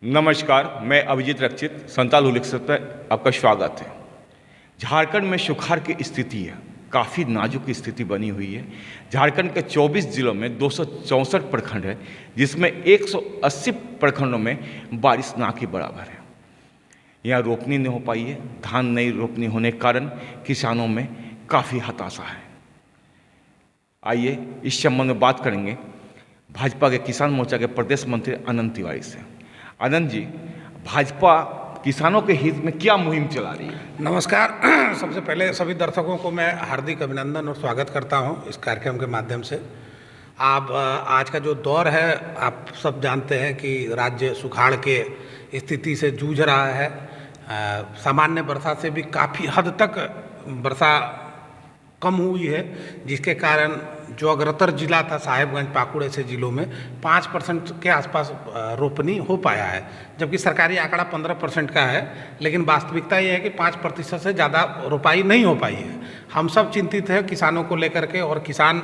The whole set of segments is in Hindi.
नमस्कार, मैं अभिजीत रक्षित संताल उल्लेखित पर आपका स्वागत है। झारखंड में सुखाड़ की स्थिति है, काफ़ी नाजुक स्थिति बनी हुई है। झारखंड के 24 जिलों में 264 प्रखंड है, जिसमें 180 प्रखंडों में बारिश ना के बराबर है। यहाँ रोपनी नहीं हो पाई है। धान नहीं रोपनी होने के कारण किसानों में काफ़ी हताशा है। आइए इस संबंध में बात करेंगे भाजपा के किसान मोर्चा के प्रदेश मंत्री अनंत तिवारी से। आनंद जी, भाजपा किसानों के हित में क्या मुहिम चला रही है? नमस्कार। सबसे पहले सभी दर्शकों को मैं हार्दिक अभिनंदन और स्वागत करता हूं इस कार्यक्रम के माध्यम से। आप आज का जो दौर है, आप सब जानते हैं कि राज्य सुखाड़ के स्थिति से जूझ रहा है। सामान्य वर्षा से भी काफ़ी हद तक वर्षा कम हुई है, जिसके कारण जो अग्रतर जिला था साहेबगंज, पाकुड़ ऐसे जिलों में 5% के आसपास रोपनी हो पाया है, जबकि सरकारी आंकड़ा 15% का है। लेकिन वास्तविकता ये है कि 5% से ज़्यादा रोपाई नहीं हो पाई है। हम सब चिंतित हैं किसानों को लेकर के, और किसान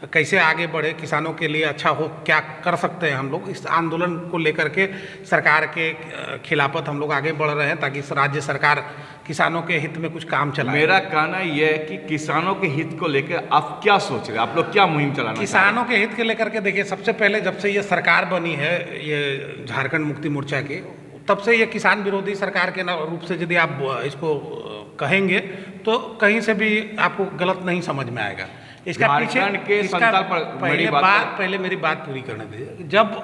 कैसे आगे बढ़े, किसानों के लिए अच्छा हो, क्या कर सकते हैं हम लोग। इस आंदोलन को लेकर के सरकार के खिलाफत हम लोग आगे बढ़ रहे हैं, ताकि राज्य सरकार किसानों के हित में कुछ काम चलाए। मेरा कहना यह है कि किसानों के हित को लेकर आप क्या सोच रहे हैं? आप लोग क्या मुहिम चलाना? किसानों के हित के लेकर के देखिए, सबसे पहले जब से ये सरकार बनी है, ये झारखंड मुक्ति मोर्चा की, तब से ये किसान विरोधी सरकार के रूप से यदि आप इसको कहेंगे तो कहीं से भी आपको गलत नहीं समझ में आएगा। इसका पीछे पहले मेरी बात पूरी करने दीजिए। जब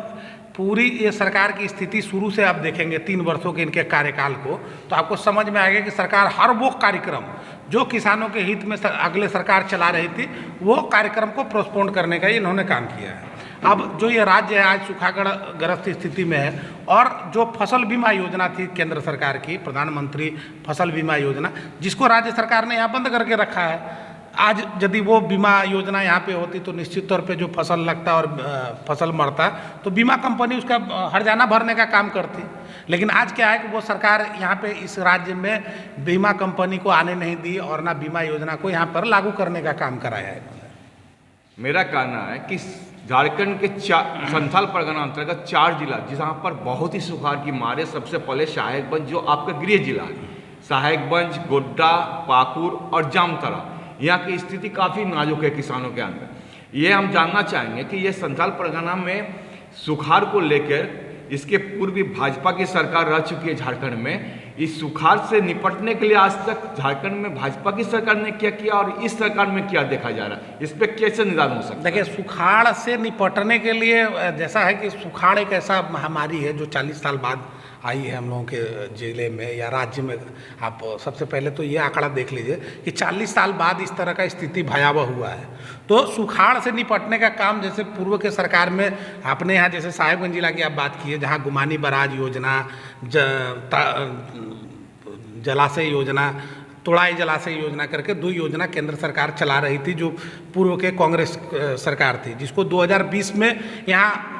पूरी ये सरकार की स्थिति शुरू से आप देखेंगे 3 वर्षों के इनके कार्यकाल को, तो आपको समझ में आएगा कि सरकार हर वो कार्यक्रम जो किसानों के हित में अगले सरकार चला रही थी, वो कार्यक्रम को पोस्टपोन करने का इन्होंने काम किया है। अब जो ये राज्य है आज सूखाग्रस्त स्थिति में है, और जो फसल बीमा योजना थी केंद्र सरकार की, प्रधानमंत्री फसल बीमा योजना, जिसको राज्य सरकार ने यहाँ बंद करके रखा है। आज यदि वो बीमा योजना यहाँ पे होती तो निश्चित तौर पे जो फसल लगता और फसल मरता, तो बीमा कंपनी उसका हर्जाना भरने का काम करती। लेकिन आज क्या है कि वो सरकार यहाँ पे इस राज्य में बीमा कंपनी को आने नहीं दी, और ना बीमा योजना को यहाँ पर लागू करने का काम कराया है। मेरा कहना है कि झारखंड के संथाल परगना अंतर्गत 4 जिला जहाँ पर बहुत ही सुखाड़ की मारे, सबसे पहले साहेबगंज जो आपका गृह जिला है, साहेबगंज, गोड्डा, पाकुड़ और जामताड़ा, यहाँ की स्थिति काफ़ी नाजुक है किसानों के अंदर। ये हम जानना चाहेंगे कि ये संथाल परगना में सुखाड़ को लेकर, इसके पूर्व भी भाजपा की सरकार रह चुकी है झारखंड में, इस सुखाड़ से निपटने के लिए आज तक झारखंड में भाजपा की सरकार ने क्या किया और इस सरकार में क्या देखा जा रहा है? इस पर कैसे निदान हो सकता है? देखिए, सुखाड़ से निपटने के लिए जैसा है कि सुखाड़ एक ऐसा महामारी है जो 40 साल बाद आई है हम लोगों के ज़िले में या राज्य में। आप सबसे पहले तो ये आंकड़ा देख लीजिए कि 40 साल बाद इस तरह का स्थिति भयावह हुआ है। तो सुखाड़ से निपटने का काम जैसे पूर्व के सरकार में अपने यहाँ, जैसे साहेबगंज जिला की आप बात कीजिए, जहाँ गुमानी बराज योजना, जलाशय योजना, तोड़ाई जलाशय योजना करके 2 योजना केंद्र सरकार चला रही थी, जो पूर्व के कांग्रेस सरकार थी, जिसको 2020 में यहाँ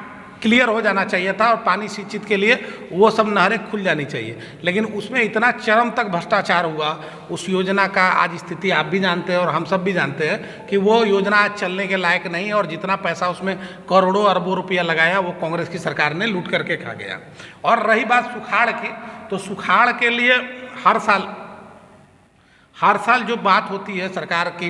क्लियर हो जाना चाहिए था, और पानी सिंचित के लिए वो सब नहरें खुल जानी चाहिए। लेकिन उसमें इतना चरम तक भ्रष्टाचार हुआ उस योजना का, आज स्थिति आप भी जानते हैं और हम सब भी जानते हैं कि वो योजना आज चलने के लायक नहीं है, और जितना पैसा उसमें करोड़ों अरबों रुपया लगाया, वो कांग्रेस की सरकार ने लूट करके खा गया। और रही बात सुखाड़ की, तो सुखाड़ के लिए हर साल जो बात होती है सरकार की,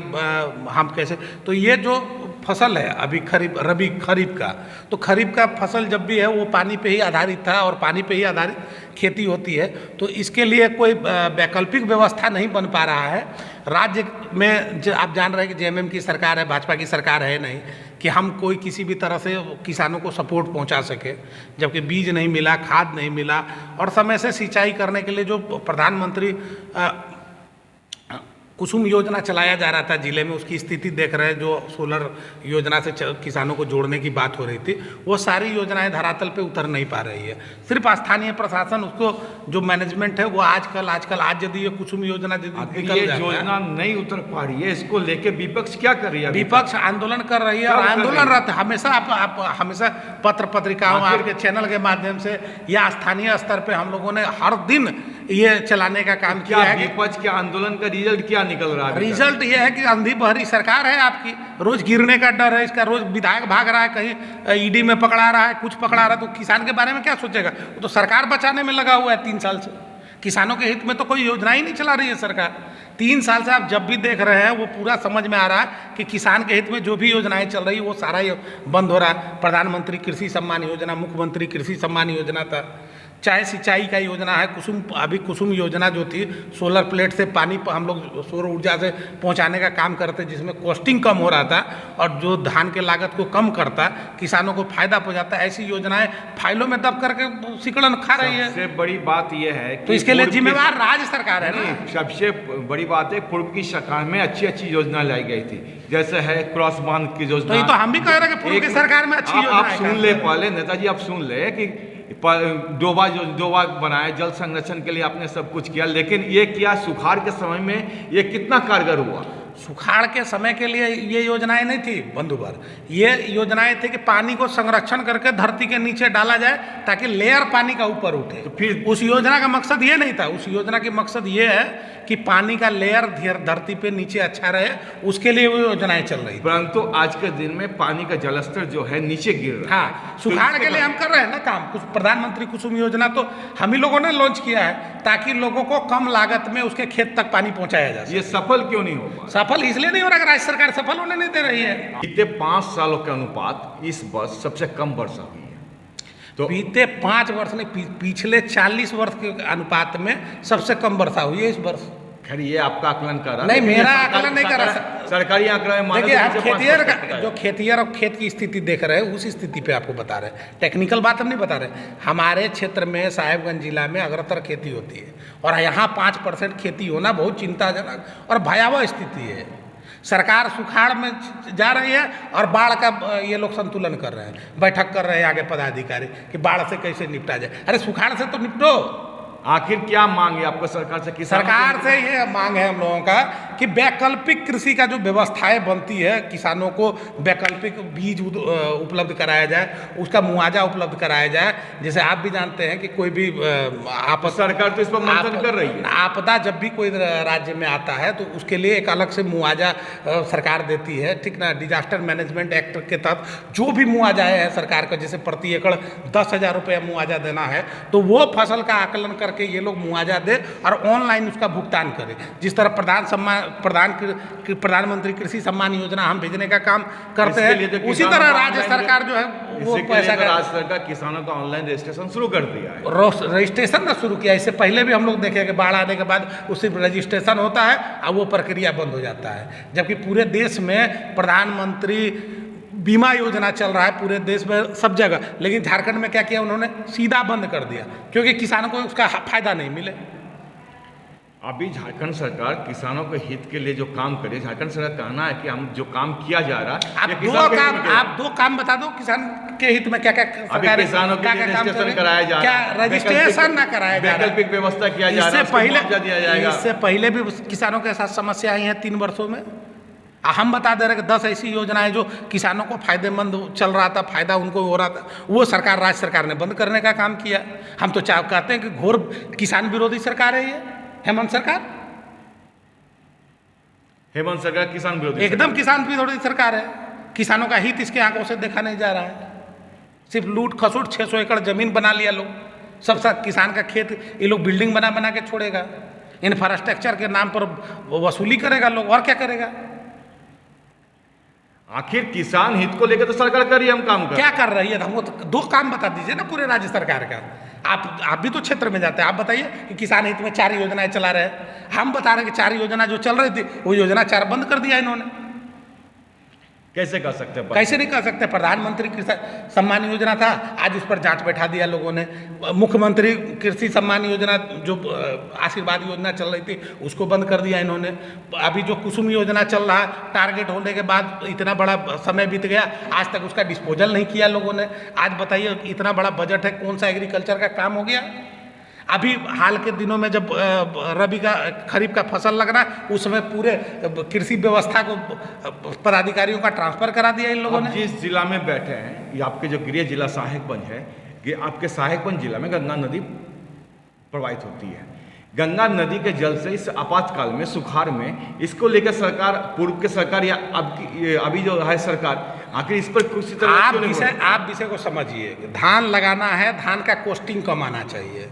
हम कैसे, तो ये जो फसल है अभी खरीफ का, तो खरीफ का फसल जब भी है वो पानी पे ही आधारित था, और पानी पे ही आधारित खेती होती है। तो इसके लिए कोई वैकल्पिक व्यवस्था नहीं बन पा रहा है राज्य में। आप जान रहे हैं कि जेएमएम की सरकार है, भाजपा की सरकार है नहीं कि हम कोई किसी भी तरह से किसानों को सपोर्ट पहुंचा सके, जबकि बीज नहीं मिला, खाद नहीं मिला, और समय से सिंचाई करने के लिए जो प्रधानमंत्री कुसुम योजना चलाया जा रहा था जिले में, उसकी स्थिति देख रहे हैं। जो सोलर योजना से किसानों को जोड़ने की बात हो रही थी, वो सारी योजनाएं धरातल पे उतर नहीं पा रही है। सिर्फ स्थानीय प्रशासन, उसको जो मैनेजमेंट है वो आजकल आज यदि ये कुसुम योजना योजना नहीं उतर पा रही है, इसको लेके विपक्ष क्या कर रही है? विपक्ष आंदोलन कर रही है, और आंदोलनरत हमेशा आप हमेशा पत्र पत्रिकाओं, आपके चैनल के माध्यम से या स्थानीय स्तर पर हम लोगों ने हर दिन ये चलाने का काम किया क्या है। विपक्ष के आंदोलन का रिजल्ट क्या निकल रहा है? रिजल्ट ये है कि अंधी बहरी सरकार है आपकी, रोज गिरने का डर है इसका, रोज विधायक भाग रहा है, कहीं ईडी में पकड़ा रहा है, कुछ पकड़ा रहा है, तो किसान के बारे में क्या सोचेगा? वो तो सरकार बचाने में लगा हुआ है 3 साल से। किसानों के हित में तो कोई योजना ही नहीं चला रही है सरकार। 3 साल से आप जब भी देख रहे हैं वो पूरा समझ में आ रहा है कि किसान के हित में जो भी योजनाएं चल रही है वो सारा ये बंद हो रहा है। प्रधानमंत्री कृषि सम्मान योजना, मुख्यमंत्री कृषि सम्मान योजना था, चाहे सिंचाई का योजना है, कुसुम योजना जो थी, सोलर प्लेट से पानी हम लोग सौर ऊर्जा से पहुंचाने का काम करते, जिसमें कॉस्टिंग कम हो रहा था और जो धान के लागत को कम करता, किसानों को फायदा पहुंचाता, ऐसी योजनाएं फाइलों में दब करके सिकड़न खा रही है। सबसे बड़ी बात यह है कि तो इसके लिए जिम्मेवार राज्य सरकार है ना। सबसे बड़ी बात है, पूर्व की सरकार में अच्छी अच्छी योजना लाई गई थी, जैसे है क्रॉस बांध की योजना। तो ये तो हम भी कह रहे हैं कि पूर्व की सरकार में अच्छी योजना आप सुन ले पहले, नेताजी आप सुन ले कि डोबा बनाया, जल संरक्षण के लिए आपने सब कुछ किया, लेकिन ये क्या सुखाड़ के समय में ये कितना कारगर हुआ? सुखाड़ के समय के लिए ये योजनाएं नहीं थी बंधुवर, ये योजनाएं थी कि पानी को संरक्षण करके धरती के नीचे डाला जाए ताकि लेयर पानी का ऊपर उठे। तो फिर उस योजना का मकसद ये नहीं था। उस योजना की मकसद ये है कि पानी का लेयर धरती पे नीचे अच्छा रहे, उसके लिए वो योजनाएं चल रही। परंतु आज के दिन में पानी का जलस्तर जो है नीचे गिर रहा है। हाँ, सुखाड़ के लिए हम कर रहे हैं ना काम। कुछ प्रधानमंत्री कुसुम योजना तो हम ही लोगों ने लॉन्च किया है ताकि लोगों को कम लागत में उसके खेत तक पानी पहुंचाया जा सके। ये सफल क्यों नहीं हो पा? सफल इसलिए नहीं हो रहा कि राज्य सरकार सफल होने नहीं दे रही है। बीते 5 सालों के अनुपात इस वर्ष सबसे कम वर्षा हुई है। तो बीते 5 वर्ष में पिछले 40 वर्ष के अनुपात में सबसे कम वर्षा हुई है इस वर्ष। खैर ये आपका आकलन कर रहा नहीं, मेरा आकलन नहीं कर रहा। सरकारी आंकड़ा में देखिए, हम खेतिहर का जो खेतिहर और खेत की स्थिति देख रहे हैं उस स्थिति पे आपको बता रहे हैं, टेक्निकल बात हम नहीं बता रहे। हमारे क्षेत्र में साहेबगंज जिला में अग्रतर खेती होती है और यहाँ 5% खेती होना बहुत चिंताजनक और भयावह स्थिति है। सरकार सुखाड़ में जा रही है और बाढ़ का ये लोग संतुलन कर रहे हैं, बैठक कर रहे हैं आगे पदाधिकारी कि बाढ़ से कैसे निपटा जाए। अरे सुखाड़ से तो निपटो। आखिर क्या मांग है आपको सरकार से? सरकार से ये मांग है हम लोगों का कि वैकल्पिक कृषि का जो व्यवस्थाएं बनती है, किसानों को वैकल्पिक बीज उपलब्ध कराया जाए, उसका मुआवजा उपलब्ध कराया जाए। जैसे आप भी जानते हैं कि कोई भी सरकार तो इस पर मंथन कर रही है। आपदा जब भी कोई राज्य में आता है तो उसके लिए एक अलग से मुआवजा सरकार देती है, ठीक ना। डिजास्टर मैनेजमेंट एक्ट के तहत जो भी मुआवजा है सरकार का, जैसे प्रति एकड़ 10,000 रुपया मुआवजा देना है, तो वो फसल का आकलन करके ये लोग मुआवजा दे और ऑनलाइन उसका भुगतान करें। जिस तरह प्रधानमंत्री कृषि सम्मान योजना हम भेजने का काम करते हैं, उसी तरह राज्य सरकार जो है वो पैसा राज्य सरकार किसानों का ऑनलाइन रजिस्ट्रेशन शुरू कर दिया है। रजिस्ट्रेशन ना शुरू किया। इससे पहले भी हम लोग देखे कि बाढ़ आने के बाद उससे रजिस्ट्रेशन होता है और वो प्रक्रिया बंद हो जाता है। जबकि पूरे देश में प्रधानमंत्री बीमा योजना चल रहा है, पूरे देश में सब जगह, लेकिन झारखंड में क्या किया उन्होंने? सीधा बंद कर दिया, क्योंकि किसानों को उसका फायदा नहीं मिले। अभी झारखंड सरकार किसानों के हित के लिए जो काम करे, झारखंड सरकार कहना है कि हम जो काम किया जा रहा है, आप दो काम बता दो किसान के हित में क्या क्या। अभी किसानों के लिए रजिस्ट्रेशन कराया जा रहा है, क्या रजिस्ट्रेशन ना कराया जा रहा है, वैकल्पिक व्यवस्था किया जा रहा है, इससे पहले भी किसानों के साथ समस्या आई है 3 वर्षों में। हम बता दे रहे कि 10 ऐसी योजनाएं जो किसानों को फायदेमंद चल रहा था, फायदा उनको हो रहा था, वो सरकार, राज्य सरकार ने बंद करने का काम किया। हम तो कहते हैं कि घोर किसान विरोधी सरकार है ये हेमंत सरकार। हेमंत सरकार किसान विरोधी, एकदम किसान विरोधी सरकार है। किसानों का हित इसके आंखों से देखा नहीं जा रहा है। सिर्फ लूट खसूट, 600 एकड़ जमीन बना लिया लोग, सब किसान का खेत ये लोग बिल्डिंग बना के छोड़ेगा, इंफ्रास्ट्रक्चर के नाम पर वसूली करेगा लोग, और क्या करेगा। आखिर किसान हित को लेकर तो सरकार कर रही है, हम काम कर क्या कर रही है? हमको 2 काम बता दीजिए ना पूरे राज्य सरकार का। आप भी तो क्षेत्र में जाते हैं, आप बताइए कि किसान हित में 4 योजनाएं चला रहे हैं। हम बता रहे हैं कि 4 योजना जो चल रही थी वो योजना 4 बंद कर दिया इन्होंने। कैसे कर सकते हैं? कैसे नहीं कर सकते? प्रधानमंत्री कृषि सम्मान योजना था, आज उस पर जांच बैठा दिया लोगों ने। मुख्यमंत्री कृषि सम्मान योजना जो आशीर्वाद योजना चल रही थी उसको बंद कर दिया इन्होंने। अभी जो कुसुम योजना चल रहा है, टारगेट होने के बाद इतना बड़ा समय बीत गया, आज तक उसका डिस्पोजल नहीं किया लोगों ने। आज बताइए, इतना बड़ा बजट है, कौन सा एग्रीकल्चर का काम हो गया? अभी हाल के दिनों में जब रबी का खरीफ का फसल लगना, उस समय पूरे कृषि व्यवस्था को पदाधिकारियों का ट्रांसफर करा दिया इन लोगों ने। जिस जिला में बैठे हैं, ये आपके जो गृह जिला साहेबगंज है, ये आपके साहेबगंज जिला में गंगा नदी प्रवाहित होती है। गंगा नदी के जल से इस आपातकाल में, सुखाड़ में, इसको लेकर सरकार, पूर्व के सरकार या अभी जो है सरकार, आखिर इस पर कुछ तरह आप विषय को समझिए। धान लगाना है, धान का कॉस्टिंग कम आना चाहिए।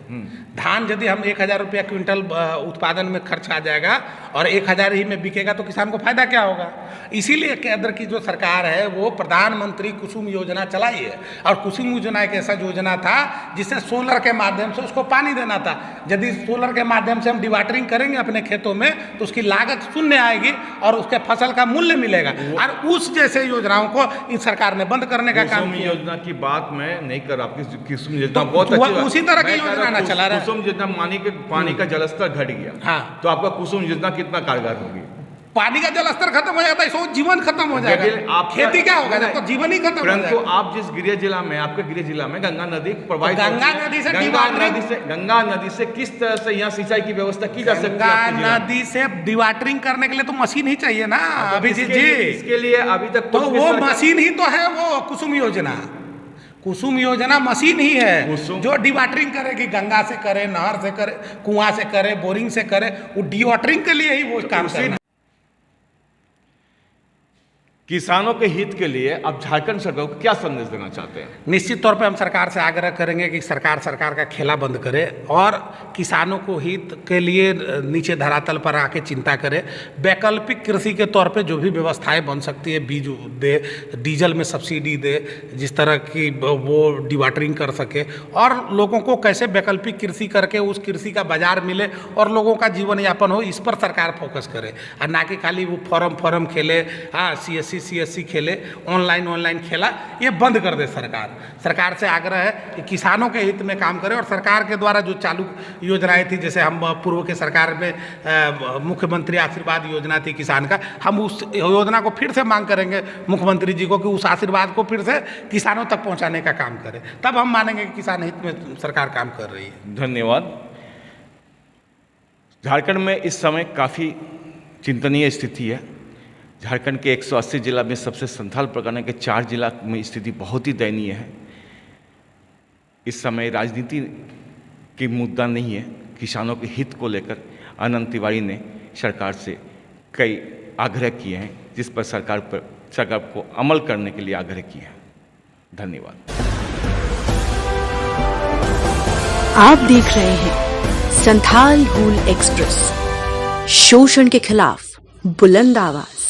धान यदि हम 1,000 रुपया क्विंटल उत्पादन में खर्च आ जाएगा और 1,000 ही में बिकेगा तो किसान को फायदा क्या होगा। इसीलिए केंद्र की जो सरकार है वो प्रधानमंत्री कुसुम योजना चलाई है, और कुसुम योजना एक ऐसा योजना था जिससे सोलर के माध्यम से उसको पानी देना था। यदि सोलर के माध्यम से हम डिवाटरिंग करेंगे अपने खेतों में तो उसकी लागत शून्य आएगी और उसके फसल का मूल्य मिलेगा। और उस जैसे योजनाओं को इन सरकार ने बंद करने का काम किया। योजना की बात मैं नहीं कर रहा, आपकी कुसुम योजना बहुत अच्छी, उसी तरह की योजना ना चला रहा है। कुसुम योजना पानी का जलस्तर घट गया, हाँ, तो आपका कुसुम योजना कितना कारगर होगी। पानी का जलस्तर खत्म हो जाता है तो जीवन खत्म हो जाएगा, खेती क्या होगा जब तो जीवन ही खत्म हो जाएगा। परंतु आप जिस गृह जिला में, आपके गृह जिला में गंगा नदी प्रवाहित, गंगा नदी से किस तरह से यहाँ सिंचाई की व्यवस्था की जा सकती है? गंगा नदी से डिवाटरिंग करने के लिए तो मशीन ही चाहिए ना अभिजीत जी। इसके लिए अभी तक तो वो मशीन ही तो है, वो कुसुम योजना। कुसुम योजना मशीन ही है जो डिवाटरिंग करेगी, गंगा से करे, नहर से करे, कुआं से करे, बोरिंग से करे, वो डिवाटरिंग के लिए ही वो काम करना। किसानों के हित के लिए आप झारखंड सरकार को क्या संदेश देना चाहते हैं? निश्चित तौर पे हम सरकार से आग्रह करेंगे कि सरकार का खेला बंद करे और किसानों को हित के लिए नीचे धरातल पर आके चिंता करे। वैकल्पिक कृषि के तौर पे जो भी व्यवस्थाएं बन सकती है, बीज दे, डीजल में सब्सिडी दे, जिस तरह की वो डिवाटरिंग कर सके, और लोगों को कैसे वैकल्पिक कृषि करके उस कृषि का बाजार मिले और लोगों का जीवन यापन हो, इस पर सरकार फोकस करे। और ना कि खाली वो फॉर्म खेले, हाँ CSC खेले, ऑनलाइन खेला, ये बंद कर दे सरकार से आग्रह है कि किसानों के हित में काम करे। और सरकार के द्वारा जो चालू योजनाएं थी, जैसे हम पूर्व के सरकार में मुख्यमंत्री आशीर्वाद योजना थी किसान का, हम उस योजना को फिर से मांग करेंगे मुख्यमंत्री जी को कि उस आशीर्वाद को फिर से किसानों तक पहुंचाने का काम करे, तब हम मानेंगे कि किसान हित में सरकार काम कर रही है। धन्यवाद। झारखंड में इस समय काफ़ी चिंतनीय स्थिति है। झारखंड के 180 जिला में सबसे संथाल परगना के 4 जिला में स्थिति बहुत ही दयनीय है। इस समय राजनीति की मुद्दा नहीं है, किसानों के हित को लेकर अनंत तिवारी ने सरकार से कई आग्रह किए हैं, जिस पर सरकार को अमल करने के लिए आग्रह किया है। धन्यवाद। आप देख रहे हैं संथाल हूल एक्सप्रेस, शोषण के खिलाफ बुलंद आवाज।